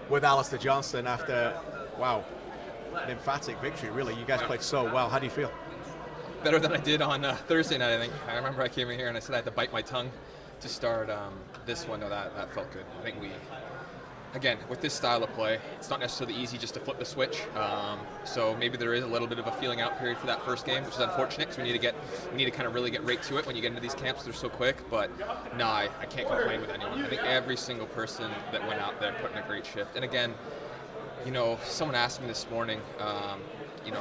with Alistair Johnston after, wow, an emphatic victory, really. You guys played so well. How do you feel? Better than I did on Thursday night, I think. I remember I came in here and I said I had to bite my tongue to start this one. No, that felt good. I think again, with this style of play, it's not necessarily easy just to flip the switch. So maybe there is a little bit of a feeling out period for that first game, which is unfortunate because we need to kind of really get right to it when you get into these camps. They're so quick. But no, I can't complain with anyone. I think every single person that went out there put in a great shift. And again, someone asked me this morning,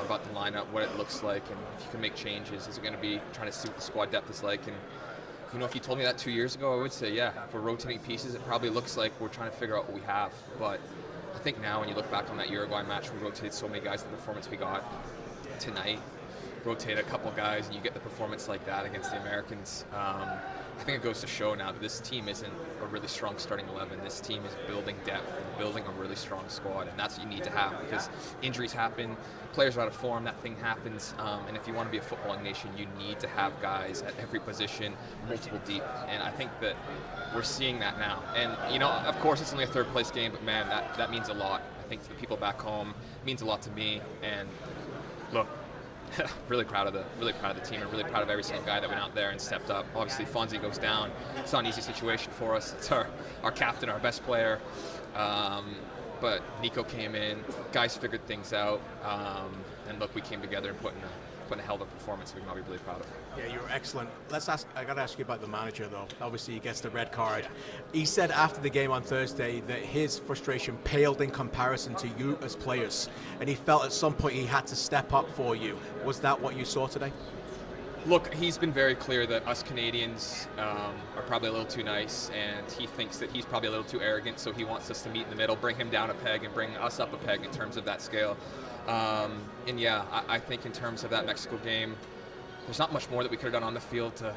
about the lineup, what it looks like, and if you can make changes. Is it going to be trying to see what the squad depth is like? And if you told me that 2 years ago, I would say, yeah, if we're rotating pieces, it probably looks like we're trying to figure out what we have. But I think now when you look back on that Uruguay match, we rotated so many guys, the performance we got tonight, rotate a couple guys, and you get the performance like that against the Americans. I think it goes to show now that this team isn't a really strong starting 11. This team is building depth and building a really strong squad, and that's what you need to have because injuries happen, players are out of form, that thing happens, and if you want to be a footballing nation, you need to have guys at every position, multiple deep, and I think that we're seeing that now. And, of course it's only a third place game, but man, that means a lot. I think to the people back home, it means a lot to me, and look, really proud of the team and really proud of every single guy that went out there and stepped up. Obviously, Fonzie goes down. It's not an easy situation for us. It's our captain, our best player. But Niko came in. Guys figured things out. And look, we came together and put in a hell of a performance we can all be really proud of. Yeah, you were excellent. I got to ask you about the manager, though. Obviously, he gets the red card. He said after the game on Thursday that his frustration paled in comparison to you as players, and he felt at some point he had to step up for you. Was that what you saw today? Look, he's been very clear that us Canadians are probably a little too nice, and he thinks that he's probably a little too arrogant, so he wants us to meet in the middle, bring him down a peg and bring us up a peg in terms of that scale. And yeah, I think in terms of that Mexico game, there's not much more that we could have done on the field to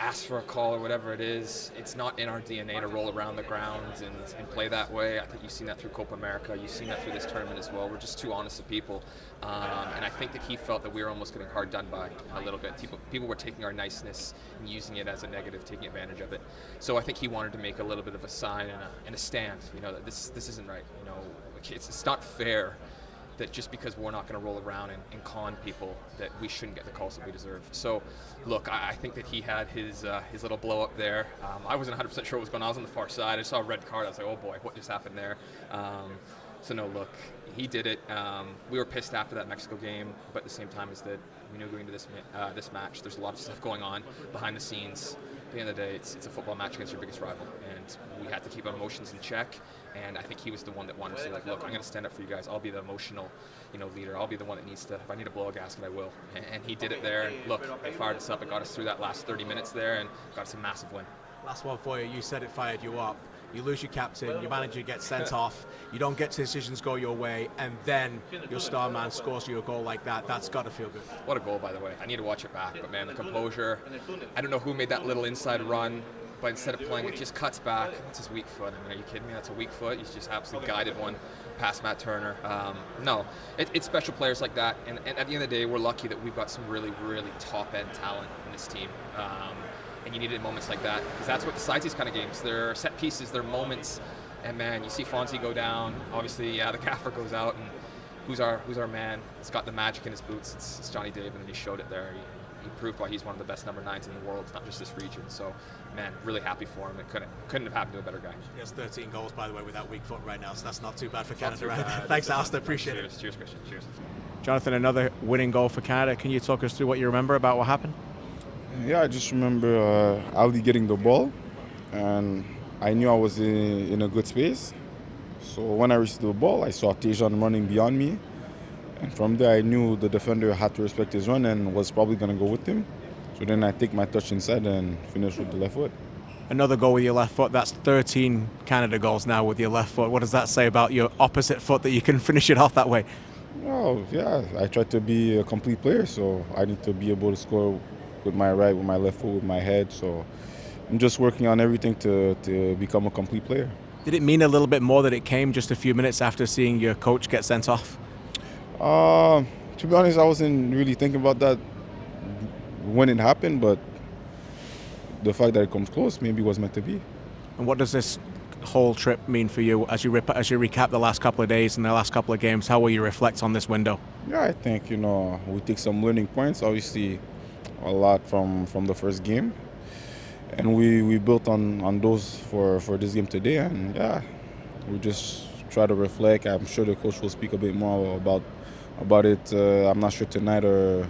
ask for a call or whatever it is. It's not in our DNA to roll around the grounds and play that way. I think you've seen that through Copa America. You've seen that through this tournament as well. We're just too honest of people. And I think that he felt that we were almost getting hard done by a little bit. People were taking our niceness and using it as a negative, taking advantage of it. So I think he wanted to make a little bit of a sign and a stand, that this isn't right. It's not fair that just because we're not going to roll around and con people that we shouldn't get the calls that we deserve. So, look, I think that he had his little blow up there. I wasn't 100% sure what was going on. I was on the far side. I saw a red card. I was like, oh boy, what just happened there? So no, look, he did it. We were pissed after that Mexico game, but at the same time is that we knew going into this match, there's a lot of stuff going on behind the scenes. At the end of the day, it's a football match against your biggest rival, and we had to keep our emotions in check. And I think he was the one that wanted to say, like, look, I'm going to stand up for you guys. I'll be the emotional, leader. I'll be the one that needs to. If I need to blow a gasket, I will. And he did it there. And look, it fired us up. It got us through that last 30 minutes there, and got us a massive win. Last one for you. You said it fired you up. You lose your captain, your manager gets sent off, you don't get decisions go your way, and then your star man scores you a goal like that. That's got to feel good. What a goal, by the way. I need to watch it back, but man, the composure. I don't know who made that little inside run, but instead of playing, it just cuts back. That's his weak foot. I mean, are you kidding me? That's a weak foot. He's just absolutely guided one past Matt Turner. No, it's special players like that, and at the end of the day, we're lucky that we've got some really, really top-end talent in this team. And you need it in moments like that, because that's what decides these kind of games. They're set pieces, they're moments, and man, you see Fonzie go down. Obviously, yeah, the gaffer goes out, and who's our man? He's got the magic in his boots. It's Johnny David, and he showed it there. He proved why he's one of the best number 9s in the world, not just this region. So, man, really happy for him. It couldn't have happened to a better guy. He has 13 goals, by the way, with that weak foot right now, so that's not too bad for Canada. Right? Thanks, Alistair. Appreciate it. Cheers, Christian. Cheers. Jonathan, another winning goal for Canada. Can you talk us through what you remember about what happened? Yeah, I just remember Ali getting the ball, and I knew I was in a good space. So when I received the ball, I saw Tejan running beyond me, and from there I knew the defender had to respect his run and was probably going to go with him. So then I take my touch inside and finish with the left foot. Another goal with your left foot. That's 13 Canada goals now with your left foot. What does that say about your opposite foot that you can finish it off that way? Oh, yeah, I try to be a complete player, so I need to be able to score with my right, with my left foot, with my head. So I'm just working on everything to become a complete player. Did it mean a little bit more that it came just a few minutes after seeing your coach get sent off? To be honest, I wasn't really thinking about that when it happened, but the fact that it comes close maybe was meant to be. And what does this whole trip mean for you as you recap the last couple of days and the last couple of games? How will you reflect on this window? Yeah, I think we take some learning points. Obviously, a lot from the first game, and we built on those for this game today. And yeah, we just try to reflect. I'm sure the coach will speak a bit more about it. I'm not sure tonight or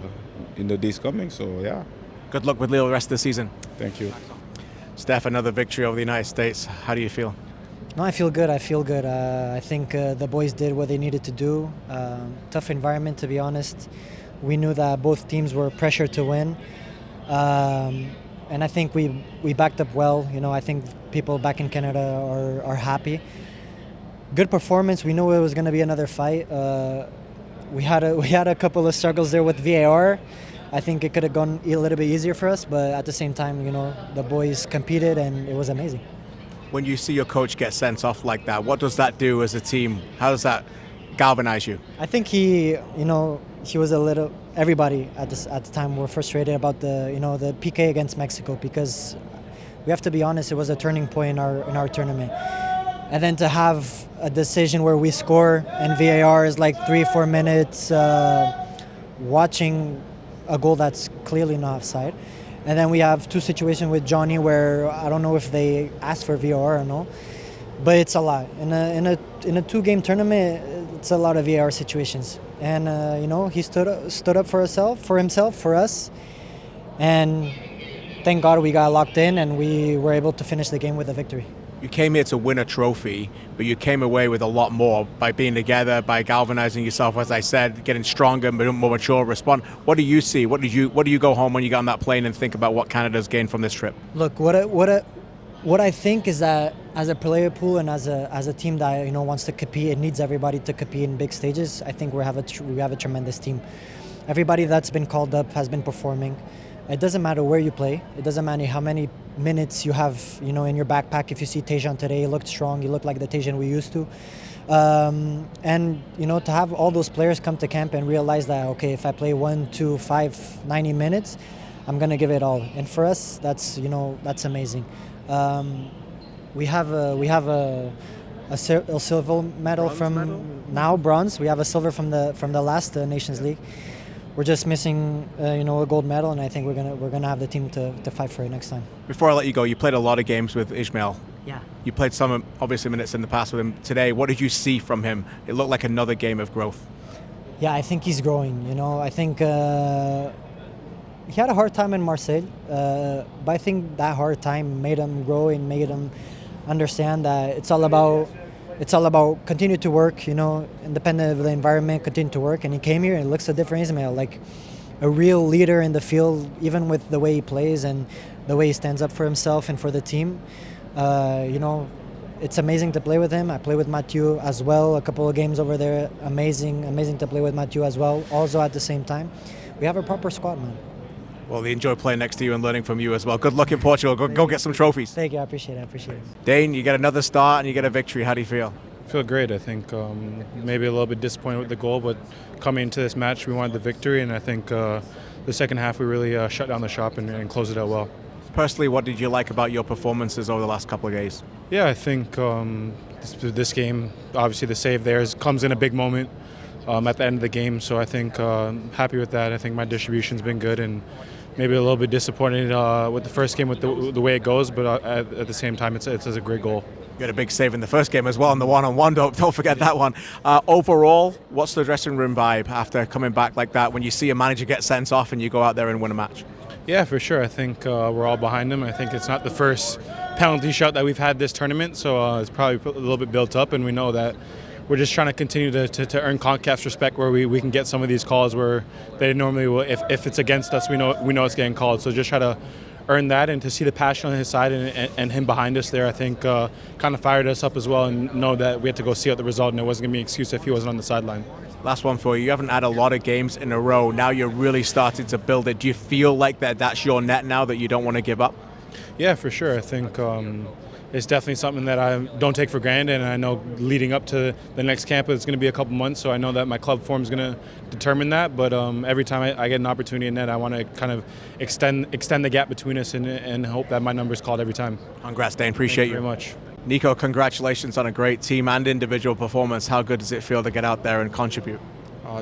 in the days coming. So yeah. Good luck with the rest of the season. Thank you. Steph, another victory over the United States. How do you feel? No, I feel good. I think the boys did what they needed to do. Tough environment, to be honest. We knew that both teams were pressured to win. And I think we backed up well. I think people back in Canada are happy. Good performance. We knew it was going to be another fight. We had a couple of struggles there with VAR. I think it could have gone a little bit easier for us, but at the same time, the boys competed and it was amazing. When you see your coach get sent off like that, what does that do as a team? How does that galvanize you? I think he was a little. Everybody at the time were frustrated about the PK against Mexico, because we have to be honest, it was a turning point in our tournament. And then to have a decision where we score and VAR is like 3-4 minutes, watching a goal that's clearly not offside. And then we have two situations with Johnny where I don't know if they asked for VAR or no, but it's a lot. In a 2-game tournament, it's a lot of VAR situations. And he stood up for himself, for us. And thank God we got locked in and we were able to finish the game with a victory. You came here to win a trophy, but you came away with a lot more by being together, by galvanizing yourself, as I said, getting stronger, more mature, respond. What do you see? What do you go home when you get on that plane and think about what Canada's gained from this trip? Look, what I think is that as a player pool and as a team that wants to compete, it needs everybody to compete in big stages. I think we have a tremendous team. Everybody that's been called up has been performing. It doesn't matter where you play. It doesn't matter how many minutes you have, in your backpack. If you see Tajon today, he looked strong. He looked like the Tajon we used to. And to have all those players come to camp and realize that, okay, if I play 1, 2, 5, 90 minutes, I'm gonna give it all. And for us, that's amazing. We have a silver medal now bronze. We have a silver from the last Nations League. We're just missing, a gold medal, and I think we're gonna have the team to fight for it next time. Before I let you go, you played a lot of games with Ismail. Yeah. You played some, obviously, minutes in the past with him. Today, what did you see from him? It looked like another game of growth. Yeah, I think he's growing. I think he had a hard time in Marseille, but I think that hard time made him grow and made him understand that it's all about continue to work, independent of the environment, continue to work. And he came here and it looks a different Ismail, like a real leader in the field, even with the way he plays and the way he stands up for himself and for the team. It's amazing to play with him. I play with Mathieu as well, a couple of games over there. Amazing to play with Mathieu as well. Also at the same time, we have a proper squad, man. Well, they enjoy playing next to you and learning from you as well. Good luck in Portugal. Go get some trophies. Thank you. I appreciate it. Dayne, you get another start and you get a victory. How do you feel? I feel great. I think maybe a little bit disappointed with the goal, but coming into this match, we wanted the victory, and I think the second half we really shut down the shop and closed it out well. Personally, what did you like about your performances over the last couple of days? Yeah, I think this game, obviously the save there comes in a big moment at the end of the game, so I think happy with that. I think my distribution's been good, and maybe a little bit disappointed with the first game with the way it goes, but at the same time, it's a great goal. You had a big save in the first game as well, on the one-on-one. Don't forget that one. Overall, what's the dressing room vibe after coming back like that when you see a manager get sent off and you go out there and win a match? Yeah, for sure. I think we're all behind him. I think it's not the first penalty shot that we've had this tournament, so it's probably a little bit built up, and we know that we're just trying to continue to earn CONCACAF's respect where we can get some of these calls where they normally will, if it's against us, we know it's getting called. So just try to earn that, and to see the passion on his side and him behind us there, I think kind of fired us up as well, and know that we had to go see out the result, and it wasn't going to be an excuse if he wasn't on the sideline. Last one for you. You haven't had a lot of games in a row. Now you're really starting to build it. Do you feel like that's your net now, that you don't want to give up? Yeah, for sure. I think it's definitely something that I don't take for granted, and I know leading up to the next camp it's going to be a couple months, so I know that my club form is going to determine that, but every time I get an opportunity in net, I want to kind of extend the gap between us and hope that my number is called every time. Congrats, Dayne. Appreciate you very much. Niko, congratulations on a great team and individual performance. How good does it feel to get out there and contribute?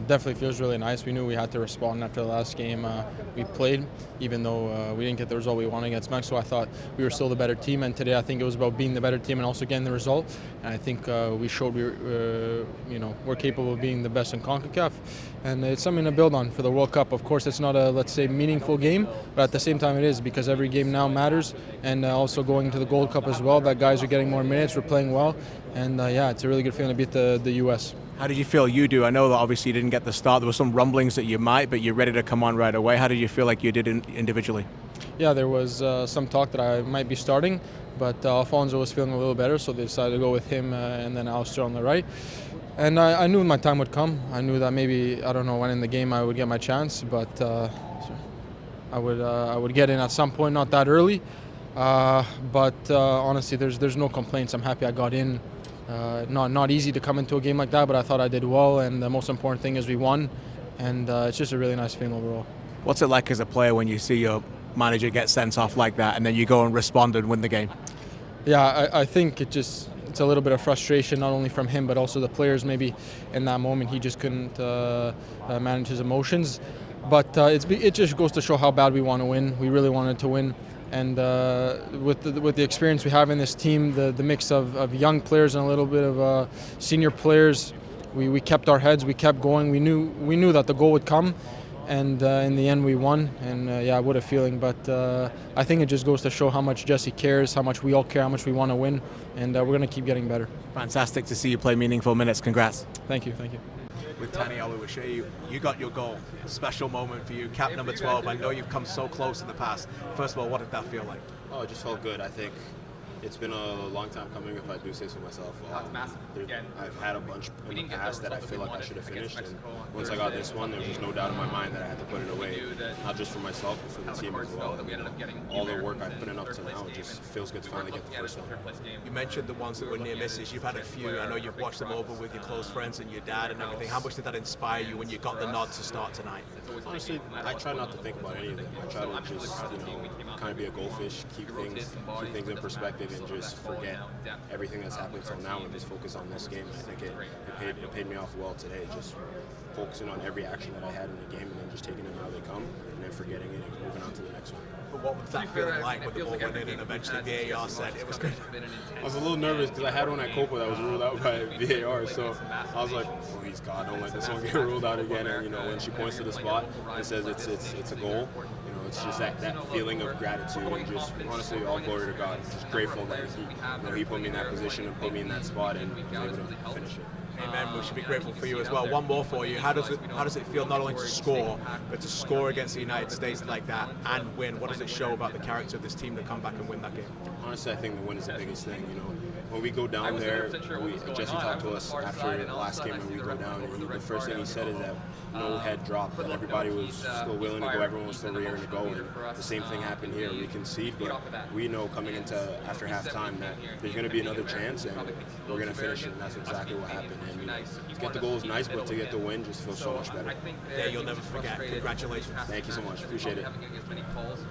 Definitely feels really nice. We knew we had to respond after the last game we played, even though we didn't get the result we wanted against Mexico. I thought we were still the better team, and today I think it was about being the better team and also getting the result. And I think we showed we're capable of being the best in CONCACAF, and it's something to build on for the World Cup. Of course, it's not a, let's say, meaningful game, but at the same time it is, because every game now matters, and also going to the Gold Cup as well. That guys are getting more minutes, we're playing well, and yeah, it's a really good feeling to beat the U.S. How did you feel you do? I know that obviously you didn't get the start. There were some rumblings that you might, but you're ready to come on right away. How did you feel like you did individually? Yeah, there was some talk that I might be starting, but Alfonso was feeling a little better, so they decided to go with him and then Alistair on the right. And I knew my time would come. I knew that maybe, I don't know when in the game I would get my chance, but I would get in at some point, not that early. But honestly, there's no complaints. I'm happy I got in. Not easy to come into a game like that, but I thought I did well, and the most important thing is we won, and it's just a really nice feeling overall. What's it like as a player when you see your manager get sent off like that and then you go and respond and win the game? Yeah, I think it's a little bit of frustration, not only from him but also the players. Maybe in that moment he just couldn't manage his emotions, but it just goes to show how bad we want to win. We really wanted to win. And with the experience we have in this team, the mix of young players and a little bit of senior players, we kept our heads, we kept going. We knew that the goal would come, and in the end we won. And yeah, what a feeling! But I think it just goes to show how much Jesse cares, how much we all care, how much we want to win, and we're going to keep getting better. Fantastic to see you play meaningful minutes. Congrats. Thank you. With Tani Oluwaseyi, you got your goal. A special moment for you, cap number 12. I know you've come so close in the past. First of all, what did that feel like? Oh, it just felt good. I think it's been a long time coming, if I do say so myself. I've had a bunch in the past that I feel like I should have finished, and once I got this one, there was just no doubt in my mind that I had to put it away, not just for myself, but for the team as well. All the work I've put in up to now, it just feels good to finally get the first one. You mentioned the ones that were near misses. You've had a few. I know you've watched them over with your close friends and your dad and everything. How much did that inspire you when you got the nod to start tonight? Honestly, I try not to think about any of them. I try to just, kind of be a goldfish, keep things in perspective, and just forget everything that's happened until now and just focus on this game. I think it paid me off well today, just focusing on every action that I had in the game and then just taking them how they come and then forgetting it and moving on to the next one. But what was that feeling like when the ball went in and eventually VAR said it was good? I was a little nervous because I had one at Copa that was ruled out by VAR, so I was like, oh, he's God, don't let this one get ruled out again. And when she points to the spot and says it's a goal, it's just that feeling of gratitude and just honestly all glory to God. Just grateful that he put me in that position and put me in that spot and was able to finish it. Amen. We should be grateful for you as well. One more for you. How does it feel not only to score, but to score against the United States like that and win? What does it show about the character of this team to come back and win that game? Honestly, I think the win is the biggest thing. When we go down there, Jesse talked to us after the last game when we go down, and the first thing he said is that no head dropped, and everybody was still willing to go, everyone was still raring to go, and the same thing happened here. We concede, but we know coming into after halftime that there's going to be another chance, and we're going to finish it, and that's exactly what happened. And to get the goal is nice, but to get the win just feels so much better. Yeah, you'll never forget. Congratulations. Thank you so much. Appreciate it.